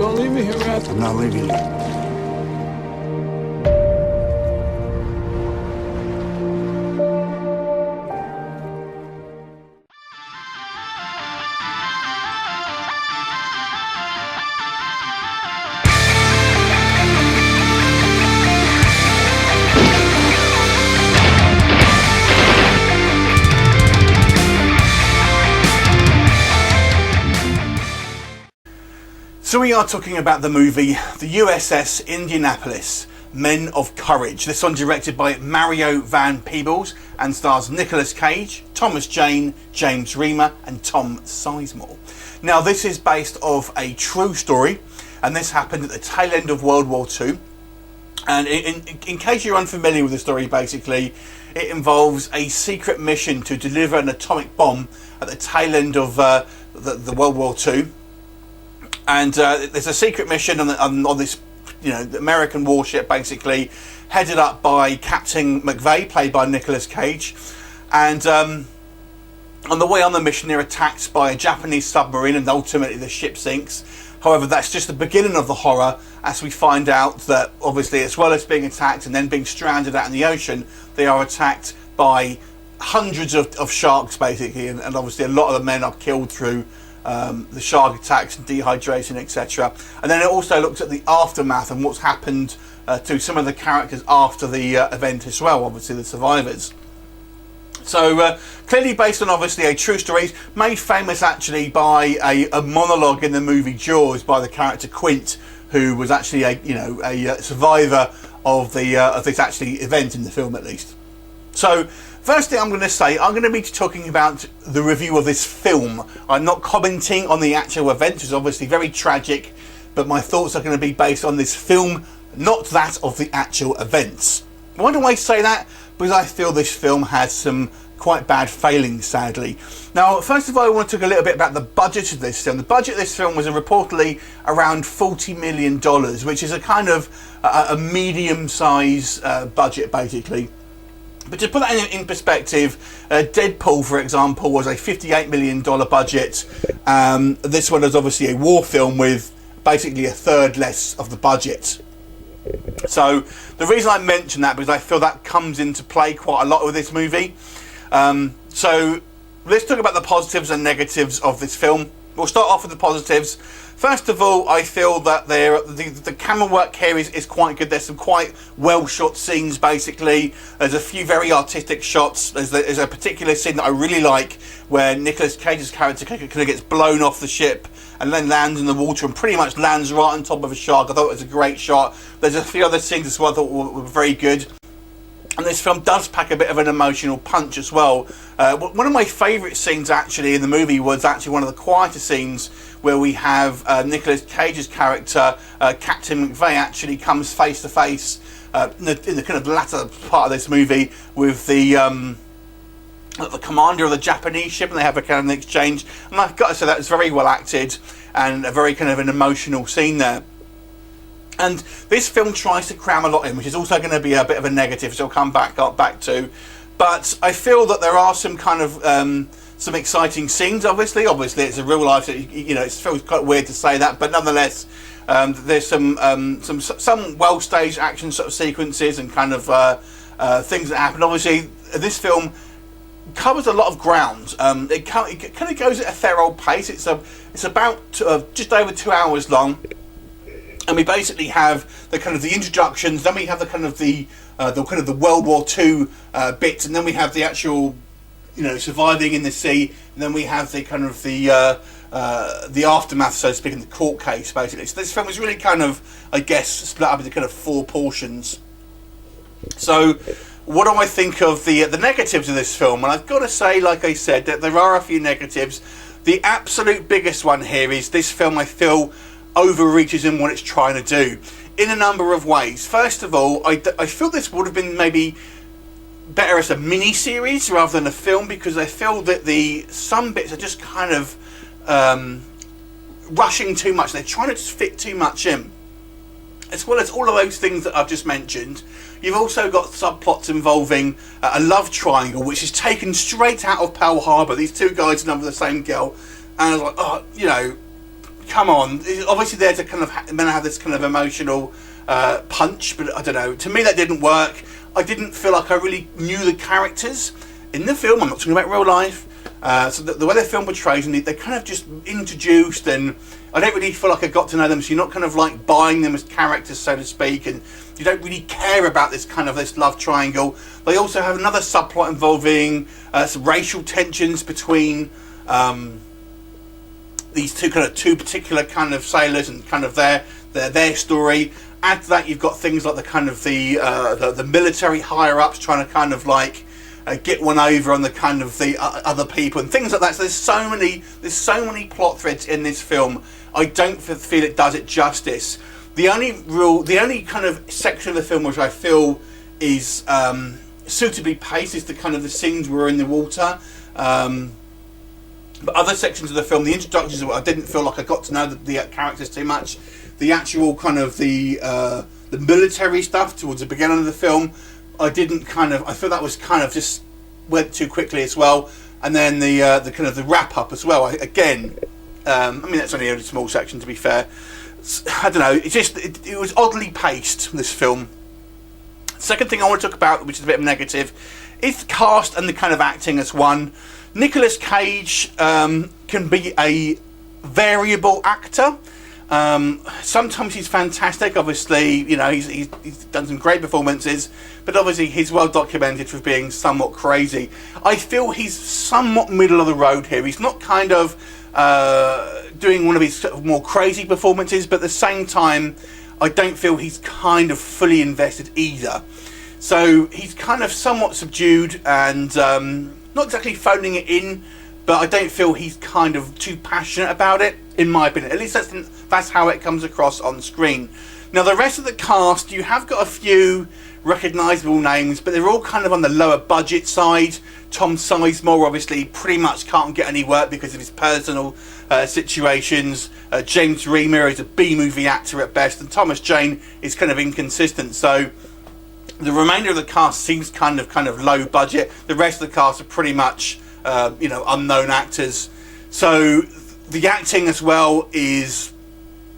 Don't leave me here, Red. I'm not leaving you. So we are talking about the movie, the USS Indianapolis, Men of Courage. This one directed by Mario Van Peebles and stars Nicolas Cage, Thomas Jane, James Remar and Tom Sizemore. Now this is based off a true story, and this happened at the tail end of World War II. And in case you're unfamiliar with the story, basically it involves a secret mission to deliver an atomic bomb at the tail end of the World War II. And there's a secret mission on this, the American warship, basically headed up by Captain McVeigh, played by Nicolas Cage. And on the way on the mission, they're attacked by a Japanese submarine, and ultimately the ship sinks. However, that's just the beginning of the horror, as we find out that obviously, as well as being attacked and then being stranded out in the ocean, they are attacked by hundreds of sharks, basically, and obviously a lot of the men are killed through the shark attacks and dehydration, etc. And then it also looks at the aftermath and what's happened to some of the characters after the event as well, obviously the survivors. So clearly based on obviously a true story, made famous actually by a monologue in the movie Jaws by the character Quint, who was actually a survivor of this actually event in the film, at least. So first thing I'm going to say, I'm going to be talking about the review of this film. I'm not commenting on the actual event, which is obviously very tragic, but my thoughts are going to be based on this film, not that of the actual events. Why do I say that? Because I feel this film has some quite bad failings, sadly. Now, first of all, I want to talk a little bit about the budget of this film. The budget of this film was reportedly around $40 million, which is a kind of a medium-size budget, basically. But to put that in perspective, Deadpool, for example, was a $58 million budget. This one is obviously a war film with basically a third less of the budget. So the reason I mention that, because I feel that comes into play quite a lot with this movie. So let's talk about the positives and negatives of this film. We'll start off with the positives. First of all, I feel that the camera work here is quite good. There's some quite well shot scenes, basically. There's a few very artistic shots. There's a particular scene that I really like where Nicolas Cage's character kind of gets blown off the ship and then lands in the water and pretty much lands right on top of a shark. I thought it was a great shot. There's a few other scenes as well I thought were very good. And this film does pack a bit of an emotional punch as well. One of my favourite scenes actually in the movie was actually one of the quieter scenes where we have Nicolas Cage's character, Captain McVeigh, actually comes face to face in the kind of latter part of this movie with the commander of the Japanese ship, and they have a kind of an exchange. And I've got to say that was very well acted and a very kind of an emotional scene there. And this film tries to cram a lot in, which is also going to be a bit of a negative, which I'll come back to. But I feel that there are some kind of some exciting scenes. Obviously, it's a real life. It feels quite weird to say that, but nonetheless, there's some well staged action sort of sequences and kind of things that happen. Obviously, this film covers a lot of ground. It kind of goes at a fair old pace. It's about just over 2 hours long. And we basically have the kind of the introductions, then we have the kind of the World War II bits, and then we have the actual, surviving in the sea, and then we have the kind of the aftermath, so to speak, in the court case, basically. So this film is really kind of, I guess, split up into kind of 4 portions. So what do I think of the negatives of this film? And I've got to say, like I said, that there are a few negatives. The absolute biggest one here is this film, I feel, overreaches in what it's trying to do in a number of ways. First of all, I feel this would have been maybe better as a mini-series rather than a film, because I feel that some bits are just kind of rushing too much. They're trying to just fit too much in. As well as all of those things that I've just mentioned, you've also got subplots involving a love triangle, which is taken straight out of Pearl Harbor. These two guys in love with the same girl, and I was like, come on. It's obviously there to kind of meant to have this kind of emotional punch, but I don't know. To me, that didn't work. I didn't feel like I really knew the characters in the film. I'm not talking about real life. So the way the film portrays them, they're kind of just introduced, and I don't really feel like I got to know them. So you're not kind of like buying them as characters, so to speak, and you don't really care about this kind of this love triangle. They also have another subplot involving some racial tensions between these two particular kind of sailors and kind of their story. Add to that, you've got things like the kind of the military higher ups trying to kind of like get one over on the kind of the other people and things like that. So there's so many plot threads in this film. I don't feel it does it justice. The only kind of section of the film which I feel is suitably paced is the kind of the scenes where we're in the water. But other sections of the film, the introductions, I didn't feel like I got to know the characters too much. The actual kind of the military stuff towards the beginning of the film, I feel that was kind of just went too quickly as well. And then the kind of the wrap up as well. I mean, that's only a small section, to be fair. I don't know. It was oddly paced, this film. Second thing I want to talk about, which is a bit of a negative, is the cast and the kind of acting as one. Nicolas Cage can be a variable actor. Sometimes he's fantastic. Obviously, you know, he's done some great performances, but obviously he's well documented for being somewhat crazy. I feel he's somewhat middle of the road here. He's not kind of doing one of his sort of more crazy performances, but at the same time, I don't feel he's kind of fully invested either. So he's kind of somewhat subdued and not exactly phoning it in, but I don't feel he's kind of too passionate about it, in my opinion. At least that's how it comes across on screen. Now, the rest of the cast, you have got a few recognisable names, but they're all kind of on the lower budget side. Tom Sizemore obviously pretty much can't get any work because of his personal situations. James Remar is a B-movie actor at best, and Thomas Jane is kind of inconsistent. So the remainder of the cast seems kind of low budget. The rest of the cast are pretty much unknown actors. So the acting as well is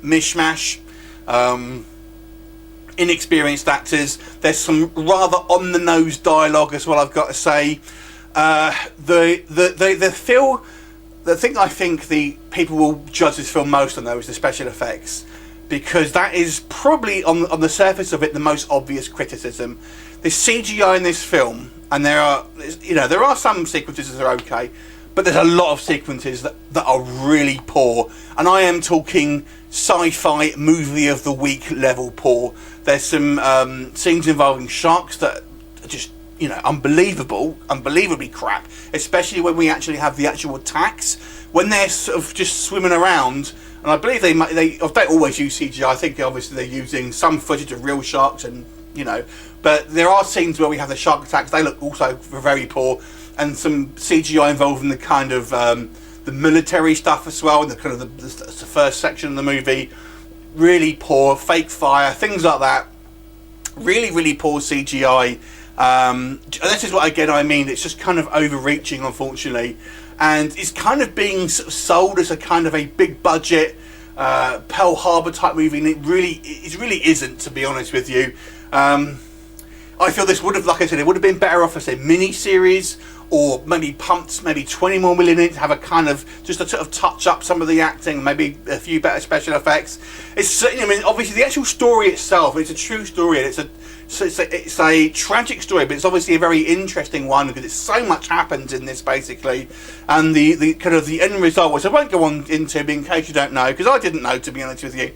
mishmash. Inexperienced actors. There's some rather on the nose dialogue as well, I've got to say. The thing I think the people will judge this film most on, though, is the special effects, because that is probably on the surface of it the most obvious criticism. There's CGI in this film, and there are some sequences that are okay, but there's a lot of sequences that are really poor, and I am talking sci-fi movie of the week level poor. There's some scenes involving sharks that are just unbelievably crap, especially when we actually have the actual attacks, when they're sort of just swimming around. And I believe they don't always use CGI. I think obviously they're using some footage of real sharks, and but there are scenes where we have the shark attacks. They look also very poor, and some CGI involving the kind of the military stuff as well, and the kind of the first section of the movie. Really poor, fake fire, things like that. Really, really poor CGI. And this is what again I mean. It's just kind of overreaching, unfortunately, and it's kind of being sort of sold as a kind of a big budget Pearl Harbor type movie, and it really isn't, to be honest with you. I feel this would have, like I said, it would have been better off as a mini series, or maybe pumped maybe 20 more million in it to have a kind of just a sort of touch up some of the acting, maybe a few better special effects. It's, I mean, obviously the actual story itself, it's a true story, and it's a tragic story, but it's obviously a very interesting one because so much happens in this basically, and the kind of the end result, which I won't go on into in case you don't know, because I didn't know, to be honest with you,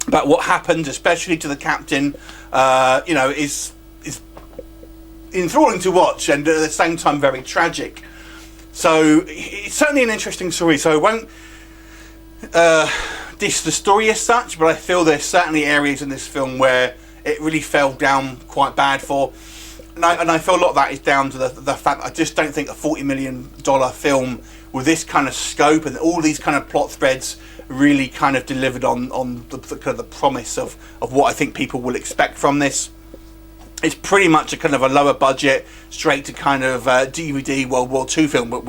about what happened, especially to the captain, is enthralling to watch, and at the same time very tragic. So it's certainly an interesting story, so I won't diss the story as such, but I feel there's certainly areas in this film where it really fell down quite bad for, and I feel a lot of that is down to the fact that I just don't think a $40 million film with this kind of scope and all these kind of plot threads really kind of delivered on the kind of the promise of what I think people will expect from this. It's pretty much a kind of a lower budget, straight to kind of DVD World War II film, but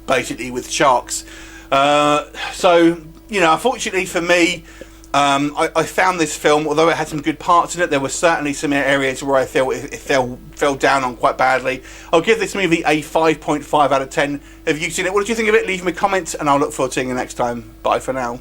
basically with sharks. So, you know, unfortunately for me, I found this film, although it had some good parts in it, there were certainly some areas where I felt it fell down on quite badly. I'll give this movie a 5.5 out of 10. Have you seen it? What did you think of it? Leave me a comment, and I'll look forward to seeing you next time. Bye for now.